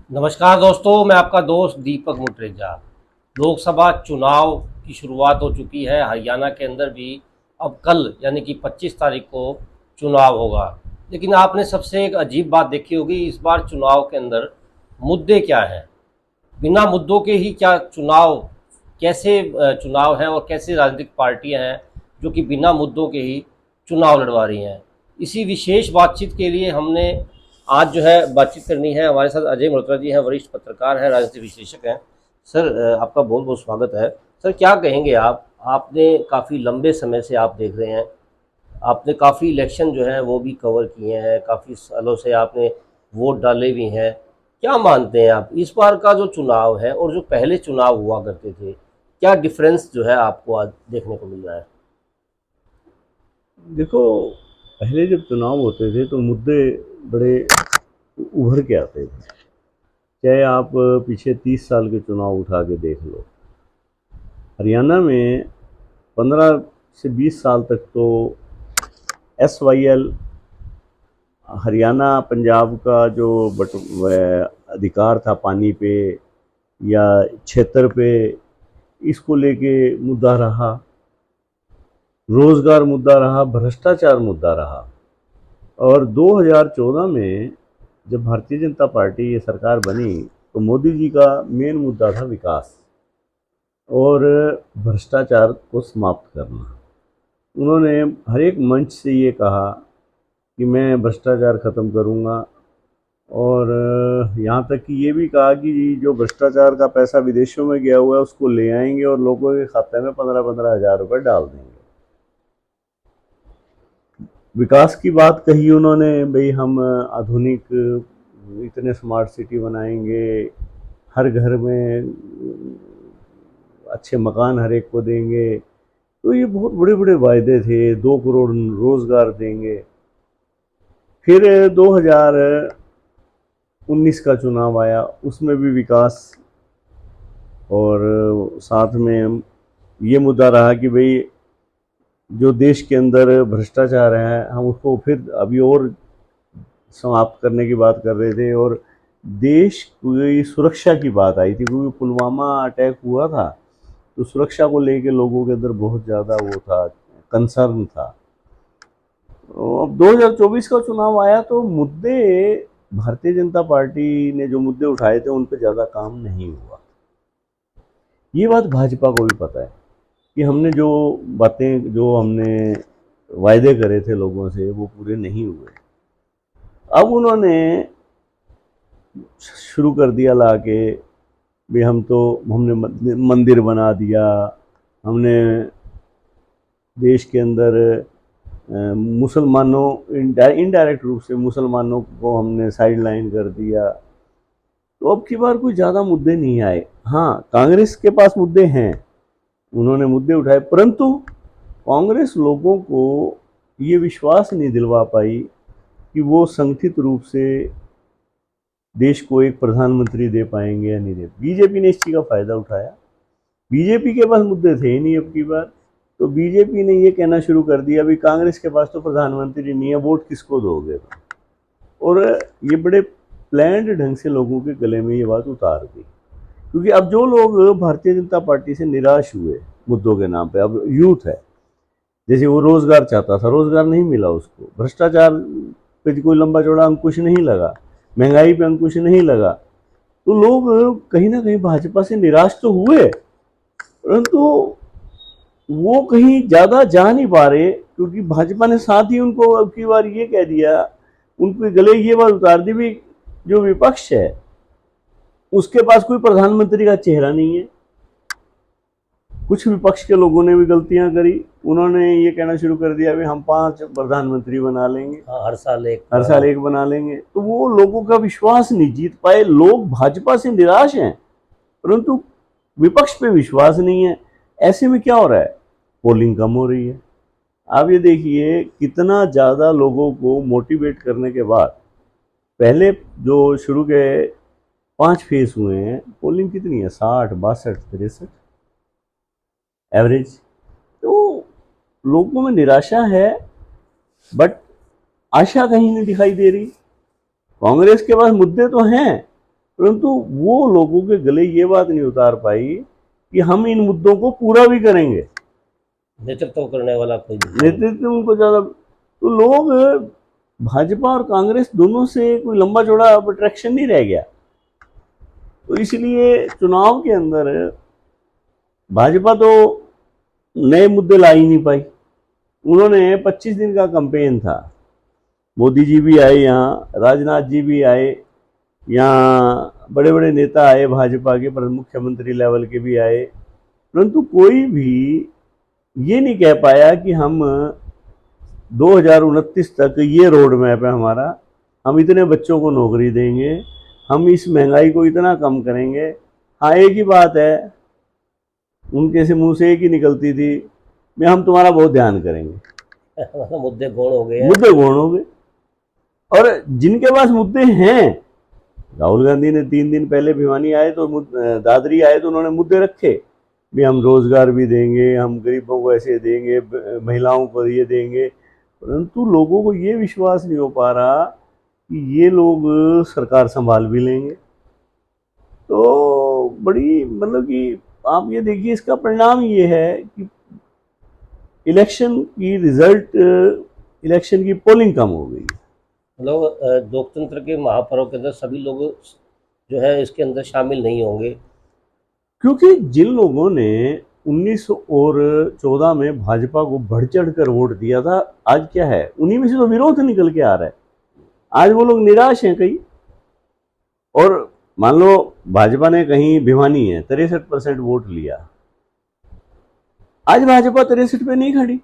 नमस्कार दोस्तों, मैं आपका दोस्त दीपक मुट्रेजा। लोकसभा चुनाव की शुरुआत हो चुकी है। हरियाणा के अंदर भी अब कल यानी कि 25 तारीख को चुनाव होगा। लेकिन आपने सबसे एक अजीब बात देखी होगी, इस बार चुनाव के अंदर मुद्दे क्या हैं। बिना मुद्दों के ही क्या चुनाव, कैसे चुनाव है और कैसे राजनीतिक पार्टियां हैं जो कि बिना मुद्दों के ही चुनाव लड़वा रही हैं। इसी विशेष बातचीत के लिए हमने आज जो है बातचीत करनी है। हमारे साथ अजय मल्होत्रा जी हैं, वरिष्ठ पत्रकार हैं, राजनीतिक विश्लेषक हैं। सर, आपका बहुत बहुत स्वागत है। सर, क्या कहेंगे आप? आपने काफ़ी लंबे समय से आप देख रहे हैं, आपने काफ़ी इलेक्शन जो है वो भी कवर किए हैं, काफ़ी सालों से आपने वोट डाले भी हैं। क्या मानते हैं आप, इस बार का जो चुनाव है और जो पहले चुनाव हुआ करते थे, क्या डिफरेंस जो है आपको आज देखने को मिल रहा है? देखो, पहले जब चुनाव होते थे तो मुद्दे बड़े उभर के आते थे। चाहे आप पीछे 30 साल के चुनाव उठा के देख लो। हरियाणा में 15 से 20 साल तक तो SYL, हरियाणा पंजाब का जो अधिकार था पानी पे या क्षेत्र पे, इसको लेके मुद्दा रहा। रोजगार मुद्दा रहा, भ्रष्टाचार मुद्दा रहा। और 2014 में जब भारतीय जनता पार्टी ये सरकार बनी तो मोदी जी का मेन मुद्दा था विकास और भ्रष्टाचार को समाप्त करना। उन्होंने हर एक मंच से ये कहा कि मैं भ्रष्टाचार ख़त्म करूँगा, और यहाँ तक कि ये भी कहा कि जो भ्रष्टाचार का पैसा विदेशों में गया हुआ है उसको ले आएंगे और लोगों के खाते में 15-15 हज़ार रुपये डाल देंगे। विकास की बात कही उन्होंने, भाई हम आधुनिक इतने स्मार्ट सिटी बनाएंगे, हर घर में अच्छे मकान हर एक को देंगे। तो ये बहुत बड़े बड़े वायदे थे, 2 करोड़ रोजगार देंगे। फिर 2019 का चुनाव आया, उसमें भी विकास और साथ में ये मुद्दा रहा कि भाई जो देश के अंदर भ्रष्टाचार है हम उसको फिर अभी और समाप्त करने की बात कर रहे थे। और देश की सुरक्षा की बात आई थी, क्योंकि पुलवामा अटैक हुआ था तो सुरक्षा को लेके लोगों के अंदर बहुत ज़्यादा वो था, कंसर्न था। अब 2024 का चुनाव आया तो मुद्दे, भारतीय जनता पार्टी ने जो मुद्दे उठाए थे उन पर ज़्यादा काम नहीं हुआ। ये बात भाजपा को भी पता है कि हमने जो बातें, जो हमने वायदे करे थे लोगों से, वो पूरे नहीं हुए। अब उन्होंने शुरू कर दिया ला के, भी हमने मंदिर बना दिया, हमने देश के अंदर मुसलमानों, इनडायरेक्ट रूप से मुसलमानों को हमने साइड लाइन कर दिया। तो अब की बार कोई ज़्यादा मुद्दे नहीं आए। हाँ, कांग्रेस के पास मुद्दे हैं, उन्होंने मुद्दे उठाए, परंतु कांग्रेस लोगों को ये विश्वास नहीं दिलवा पाई कि वो संगठित रूप से देश को एक प्रधानमंत्री दे पाएंगे या नहीं दे। बीजेपी ने इस चीज़ का फायदा उठाया। बीजेपी के पास मुद्दे थे ही नहीं अब की बार, तो बीजेपी ने ये कहना शुरू कर दिया, अभी कांग्रेस के पास तो प्रधानमंत्री नहीं है, वोट किसको दोगे। और ये बड़े प्लान्ड ढंग से लोगों के गले में ये बात उतार दी, क्योंकि अब जो लोग भारतीय जनता पार्टी से निराश हुए मुद्दों के नाम पे, अब यूथ है, जैसे वो रोजगार चाहता था, रोजगार नहीं मिला उसको, भ्रष्टाचार पे कोई लंबा चौड़ा अंकुश नहीं लगा, महंगाई पे अंकुश नहीं लगा, तो लोग कहीं ना कहीं भाजपा से निराश तो हुए, परंतु वो कहीं ज्यादा जा नहीं पा रहे, क्योंकि भाजपा ने साथ ही उनको अब की बार ये कह दिया, उनके गले ये बात उतार दी भी, जो विपक्ष है उसके पास कोई प्रधानमंत्री का चेहरा नहीं है। कुछ विपक्ष के लोगों ने भी गलतियां करी, उन्होंने ये कहना शुरू कर दिया भी हम 5 प्रधानमंत्री बना लेंगे, हाँ, हर साल एक बना लेंगे। तो वो लोगों का विश्वास नहीं जीत पाए। लोग भाजपा से निराश हैं, परंतु विपक्ष पे विश्वास नहीं है। ऐसे में क्या हो रहा है, पोलिंग कम हो रही है। आप ये देखिए कितना ज़्यादा लोगों को मोटिवेट करने के बाद, पहले जो शुरू के 5 फेज हुए हैं, पोलिंग कितनी है, 60, 62, 63 एवरेज। तो लोगों में निराशा है, बट आशा कहीं नहीं दिखाई दे रही। कांग्रेस के पास मुद्दे तो हैं, परंतु वो लोगों के गले ये बात नहीं उतार पाई कि हम इन मुद्दों को पूरा भी करेंगे। नेतृत्व करने वाला कोई नहीं। नेतृत्व उनको ज्यादा, तो लोग भाजपा और कांग्रेस दोनों से कोई लंबा चौड़ा अट्रैक्शन नहीं रह गया। तो इसलिए चुनाव के अंदर भाजपा तो नए मुद्दे ला ही नहीं पाई। उन्होंने 25 दिन का कैंपेन था, मोदी जी भी आए यहाँ, राजनाथ जी भी आए यहाँ, बड़े बड़े नेता आए भाजपा के, मुख्यमंत्री लेवल के भी आए, परंतु कोई भी ये नहीं कह पाया कि हम 2029 तक ये रोड मैप है हमारा, हम इतने बच्चों को नौकरी देंगे, हम इस महंगाई को इतना कम करेंगे। हाँ, एक ही बात है, उनके से मुंह से एक ही निकलती थी, मैं हम तुम्हारा बहुत ध्यान करेंगे। मुद्दे गौण हो गए हैं। मुद्दे गौण हो गए। और जिनके पास मुद्दे हैं, राहुल गांधी ने 3 दिन पहले भिवानी आए तो दादरी आए तो उन्होंने मुद्दे रखे भी हम रोजगार भी देंगे, हम गरीबों को ऐसे देंगे, महिलाओं को ये देंगे, परंतु लोगों को ये विश्वास नहीं हो पा रहा कि ये लोग सरकार संभाल भी लेंगे। तो बड़ी मतलब कि आप ये देखिए, इसका परिणाम ये है कि इलेक्शन की रिजल्ट, इलेक्शन की पोलिंग कम हो गई। मतलब लोकतंत्र के महापर्व के अंदर सभी लोग जो है इसके अंदर शामिल नहीं होंगे, क्योंकि जिन लोगों ने 1914 में भाजपा को बढ़ चढ़ कर वोट दिया था, आज क्या है, उन्हीं में से तो विरोध निकल के आ रहा है। आज वो लोग निराश हैं कहीं। और मान लो भाजपा ने कहीं भिवानी है 63% वोट लिया, आज भाजपा 63 पे नहीं खड़ी।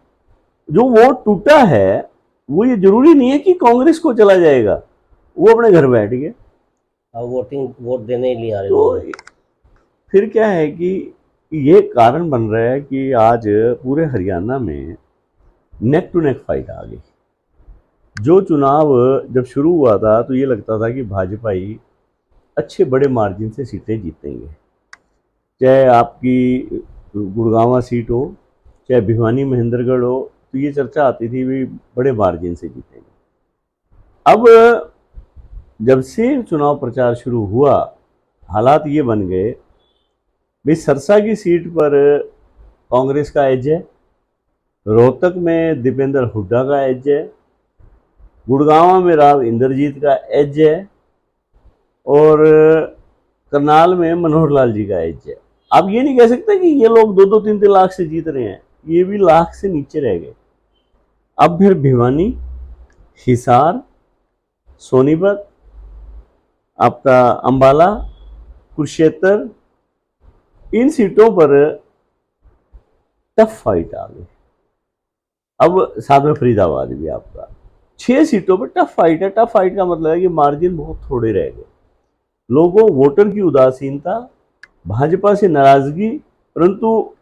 जो वोट टूटा है वो ये जरूरी नहीं है कि कांग्रेस को चला जाएगा, वो अपने घर बैठ गए। अब वोट देने ही नहीं आ रहे तो लोग। फिर क्या है कि ये कारण बन रहा है कि आज पूरे हरियाणा में नेक टू नेक फाइट आ गई। जो चुनाव जब शुरू हुआ था तो ये लगता था कि भाजपा ही अच्छे बड़े मार्जिन से सीटें जीतेंगे, चाहे आपकी गुड़गांव सीट हो, चाहे भिवानी महेंद्रगढ़ हो, तो ये चर्चा आती थी भी बड़े मार्जिन से जीतेंगे। अब जब से चुनाव प्रचार शुरू हुआ, हालात ये बन गए भाई, सरसा की सीट पर कांग्रेस का एज है, रोहतक में दीपेंद्र हुड्डा का एज है, गुड़गांव में राव इंद्रजीत का एज है, और करनाल में मनोहर लाल जी का एज है। आप ये नहीं कह सकते कि ये लोग 2-2, 3-3 लाख से जीत रहे हैं, ये भी लाख से नीचे रह गए। अब फिर भिवानी, हिसार, सोनीपत, आपका अंबाला, कुरुक्षेत्र, इन सीटों पर टफ फाइट आ गई। अब साथ में फरीदाबाद भी आपका 6 सीटों पर टफ फाइट है। टफ फाइट का मतलब है कि मार्जिन बहुत थोड़े रह गए। लोगों, वोटर की उदासीनता, भाजपा से नाराजगी, परंतु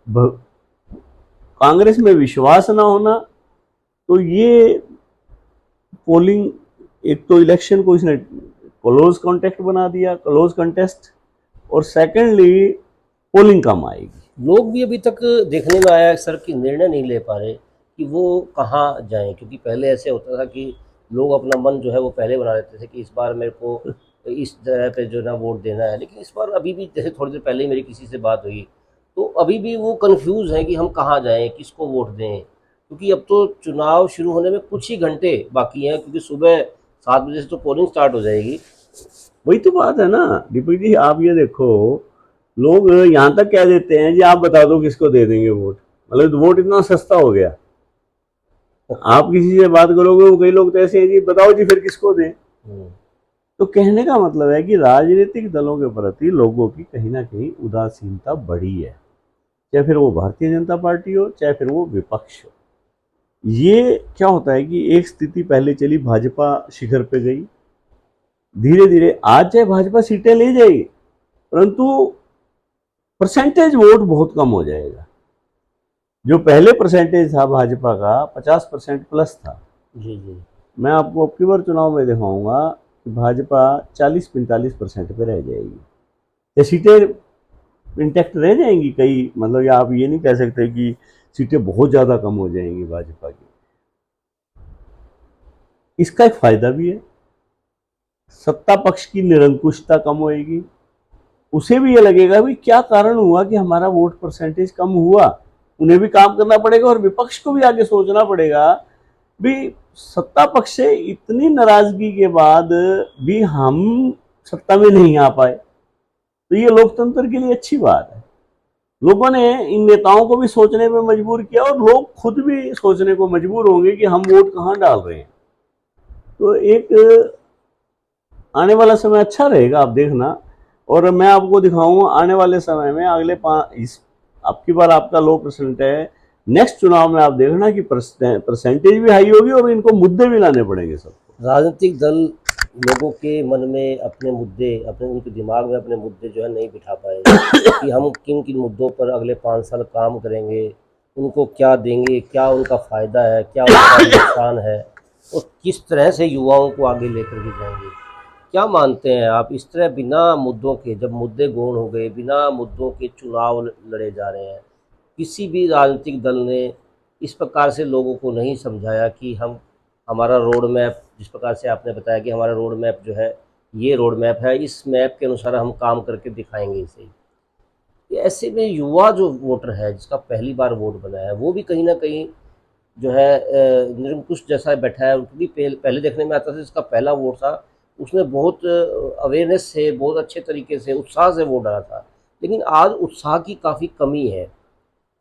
कांग्रेस में विश्वास ना होना, तो ये पोलिंग, एक तो इलेक्शन को इसने क्लोज कॉन्टेक्ट बना दिया, क्लोज कंटेस्ट, और सेकेंडली पोलिंग कम आएगी। लोग भी अभी तक देखने में आया सर कि निर्णय नहीं ले पा रहे कि वो कहाँ जाएं, क्योंकि पहले ऐसे होता था कि लोग अपना मन जो है वो पहले बना लेते थे कि इस बार मेरे को इस जगह पे जो ना वोट देना है, लेकिन इस बार अभी भी, जैसे थोड़ी देर पहले ही मेरी किसी से बात हुई, तो अभी भी वो कंफ्यूज हैं कि हम कहाँ जाएं, किसको वोट दें, क्योंकि अब तो चुनाव शुरू होने में कुछ ही घंटे बाकी हैं, क्योंकि सुबह 7 बजे से तो पोलिंग स्टार्ट हो जाएगी। वही तो बात है ना दीपक जी, आप ये देखो, लोग यहाँ तक कह देते हैं जी आप बता दो किसको दे देंगे वोट, मतलब वोट इतना सस्ता हो गया। आप किसी से बात करोगे, वो कई लोग तो ऐसे हैं जी बताओ जी फिर किसको दें। तो कहने का मतलब है कि राजनीतिक दलों के प्रति लोगों की कहीं ना कहीं उदासीनता बढ़ी है, चाहे फिर वो भारतीय जनता पार्टी हो, चाहे फिर वो विपक्ष हो। ये क्या होता है कि एक स्थिति पहले चली, भाजपा शिखर पे गई, धीरे धीरे आज चाहे भाजपा सीटें ले जाएगी, परंतु परसेंटेज वोट बहुत कम हो जाएगा। जो पहले परसेंटेज था भाजपा का 50% प्लस था, जी जी, मैं आपको अब की बार चुनाव में दिखाऊंगा कि भाजपा 40-45% पे रह जाएगी। ये सीटें इंटैक्ट रह जाएंगी कई, मतलब या आप ये नहीं कह सकते कि सीटें बहुत ज़्यादा कम हो जाएंगी भाजपा की। इसका एक फायदा भी है सत्ता पक्ष की निरंकुशता कम होएगी, उसे भी ये लगेगा भी क्या कारण हुआ कि हमारा वोट परसेंटेज कम हुआ। उन्हें भी काम करना पड़ेगा और विपक्ष को भी आगे सोचना पड़ेगा भी सत्ता पक्ष से इतनी नाराजगी के बाद भी हम सत्ता में नहीं आ पाए, तो ये लोकतंत्र के लिए अच्छी बात है। लोगों ने इन नेताओं को भी सोचने में मजबूर किया और लोग खुद भी सोचने को मजबूर होंगे कि हम वोट कहाँ डाल रहे हैं। तो एक आने वाला समय अच्छा रहेगा, आप देखना। और मैं आपको दिखाऊंगा आने वाले समय में अगले इस आपकी बार आपका लो परसेंट है, नेक्स्ट चुनाव में आप देखना कि परसेंटेज भी हाई होगी और इनको मुद्दे भी लाने पड़ेंगे सबको। राजनीतिक दल लोगों के मन में अपने मुद्दे, अपने उनके दिमाग में अपने मुद्दे जो है नहीं बिठा पाए कि हम किन किन मुद्दों पर अगले 5 साल काम करेंगे, उनको क्या देंगे, क्या उनका फ़ायदा है, क्या उनका नुकसान है, और किस तरह से युवाओं को आगे लेकर के जाएंगे। क्या मानते हैं आप, इस तरह बिना मुद्दों के, जब मुद्दे गौण हो गए, बिना मुद्दों के चुनाव लड़े जा रहे हैं, किसी भी राजनीतिक दल ने इस प्रकार से लोगों को नहीं समझाया कि हमारा रोड मैप, जिस प्रकार से आपने बताया कि हमारा रोड मैप जो है ये रोड मैप है, इस मैप के अनुसार हम काम करके दिखाएंगे इसे। ऐसे में युवा जो वोटर है, जिसका पहली बार वोट बना है, वो भी कहीं ना कहीं जो है निरंकुश जैसा बैठा है। क्योंकि पहले देखने में आता था जिसका पहला वोट था उसने बहुत अवेयरनेस से, बहुत अच्छे तरीके से, उत्साह से वोट डाला था। लेकिन आज उत्साह की काफ़ी कमी है।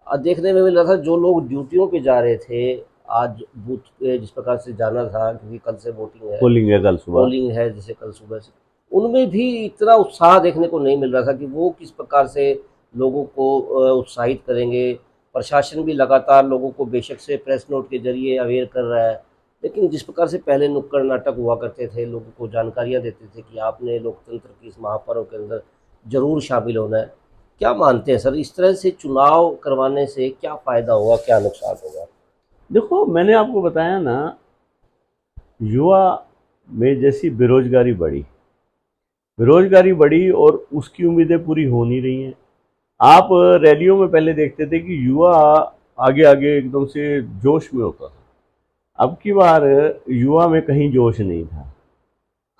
देखने में मिल रहा था जो लोग ड्यूटियों पे जा रहे थे, आज बूथ पे जिस प्रकार से जाना था, क्योंकि कल से वोटिंग है, पोलिंग है कल सुबह, पोलिंग है जैसे कल सुबह से, उनमें भी इतना उत्साह देखने को नहीं मिल रहा था कि वो किस प्रकार से लोगों को उत्साहित करेंगे। प्रशासन भी लगातार लोगों को बेशक से प्रेस नोट के जरिए अवेयर कर रहा है, लेकिन जिस प्रकार से पहले नुक्कड़ नाटक हुआ करते थे, लोगों को जानकारियाँ देते थे कि आपने लोकतंत्र की इस महापर्व के अंदर जरूर शामिल होना है। क्या मानते हैं सर, इस तरह से चुनाव करवाने से क्या फ़ायदा होगा, क्या नुकसान होगा? देखो मैंने आपको बताया ना, युवा में जैसी बेरोजगारी बढ़ी और उसकी उम्मीदें पूरी हो नहीं रही हैं। आप रैलियों में पहले देखते थे कि युवा आगे आगे एकदम से जोश में होता था। अब की बार युवा में कहीं जोश नहीं था।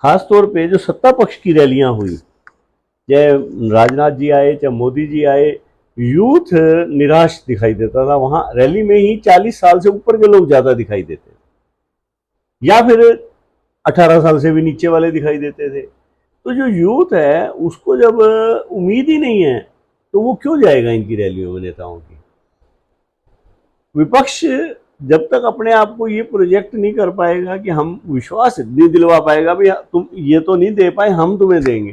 खास तौर पे जो सत्ता पक्ष की रैलियां हुई, चाहे राजनाथ जी आए चाहे मोदी जी आए, यूथ निराश दिखाई देता था। वहां रैली में ही 40 साल से ऊपर के लोग ज्यादा दिखाई देते थे, या फिर 18 साल से भी नीचे वाले दिखाई देते थे। तो जो यूथ है उसको जब उम्मीद ही नहीं है तो वो क्यों जाएगा इनकी रैलियों में, नेताओं की। विपक्ष जब तक अपने आप को ये प्रोजेक्ट नहीं कर पाएगा कि हम विश्वास नहीं दिलवा पाएगा भी तुम ये तो नहीं दे पाए, हम तुम्हें देंगे,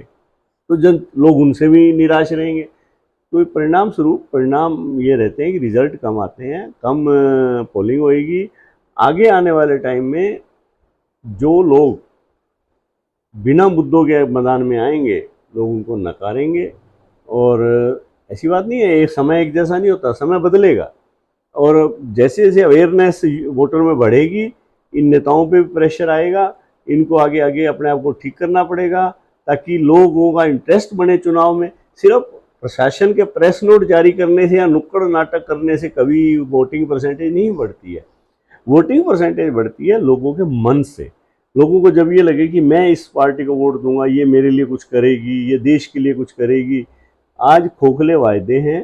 तो जन लोग उनसे भी निराश रहेंगे। तो परिणाम स्वरूप परिणाम ये रहते हैं कि रिजल्ट कम आते हैं, कम पोलिंग होएगी। आगे आने वाले टाइम में जो लोग बिना मुद्दों के मैदान में आएंगे, लोग उनको नकारेंगे। और ऐसी बात नहीं है, एक समय एक जैसा नहीं होता, समय बदलेगा। और जैसे जैसे अवेयरनेस वोटर में बढ़ेगी, इन नेताओं पे भी प्रेशर आएगा, इनको आगे आगे अपने आप को ठीक करना पड़ेगा ताकि लोगों का इंटरेस्ट बने चुनाव में। सिर्फ प्रशासन के प्रेस नोट जारी करने से या नुक्कड़ नाटक करने से कभी वोटिंग परसेंटेज नहीं बढ़ती है। वोटिंग परसेंटेज बढ़ती है लोगों के मन से। लोगों को जब ये लगे कि मैं इस पार्टी को वोट दूंगा, ये मेरे लिए कुछ करेगी, ये देश के लिए कुछ करेगी। आज खोखले वायदे हैं,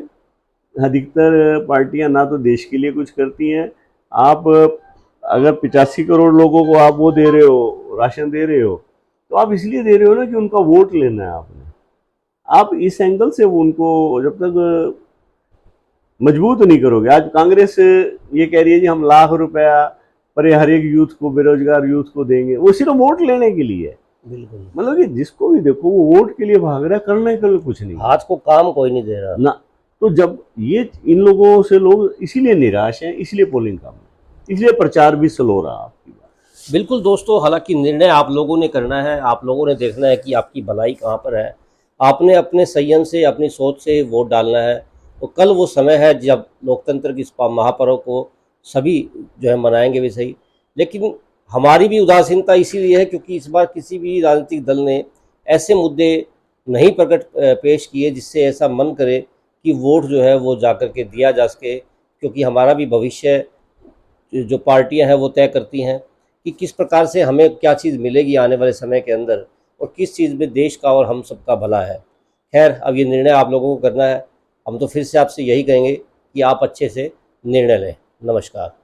अधिकतर पार्टियां ना तो देश के लिए कुछ करती हैं। आप अगर 85 करोड़ लोगों को आप वो दे रहे हो, राशन दे रहे हो, तो आप इसलिए दे रहे हो ना कि उनका वोट लेना है आपने। आप इस एंगल से वो उनको जब तक मजबूत नहीं करोगे। आज कांग्रेस ये कह रही है कि हम लाख रुपया पर हर एक यूथ को, बेरोजगार यूथ को देंगे, वो सिर्फ वोट लेने के लिए है। बिल्कुल, मतलब कि जिसको भी देखो वो वोट के लिए भाग रहा है, करने के लिए कुछ नहीं, हाथ को काम कोई नहीं दे रहा ना। तो जब ये इन लोगों से लोग इसीलिए निराश हैं, इसलिए पोलिंग कम है, इसलिए प्रचार भी स्लो रहा आपकी बात। बिल्कुल दोस्तों, हालांकि निर्णय आप लोगों ने करना है, आप लोगों ने देखना है कि आपकी भलाई कहाँ पर है। आपने अपने संयम से, अपनी सोच से वोट डालना है। तो कल वो समय है जब लोकतंत्र की इस महापर्व को सभी जो है मनाएंगे भी सही। लेकिन हमारी भी उदासीनता इसीलिए है क्योंकि इस बार किसी भी राजनीतिक दल ने ऐसे मुद्दे नहीं पेश किए जिससे ऐसा मन करे कि वोट जो है वो जा कर के दिया जा सके। क्योंकि हमारा भी भविष्य जो पार्टियां हैं वो तय करती हैं कि किस प्रकार से हमें क्या चीज़ मिलेगी आने वाले समय के अंदर। और किस चीज़ में देश का और हम सबका भला है। खैर, अब ये निर्णय आप लोगों को करना है। हम तो फिर से आपसे यही कहेंगे कि आप अच्छे से निर्णय लें। नमस्कार।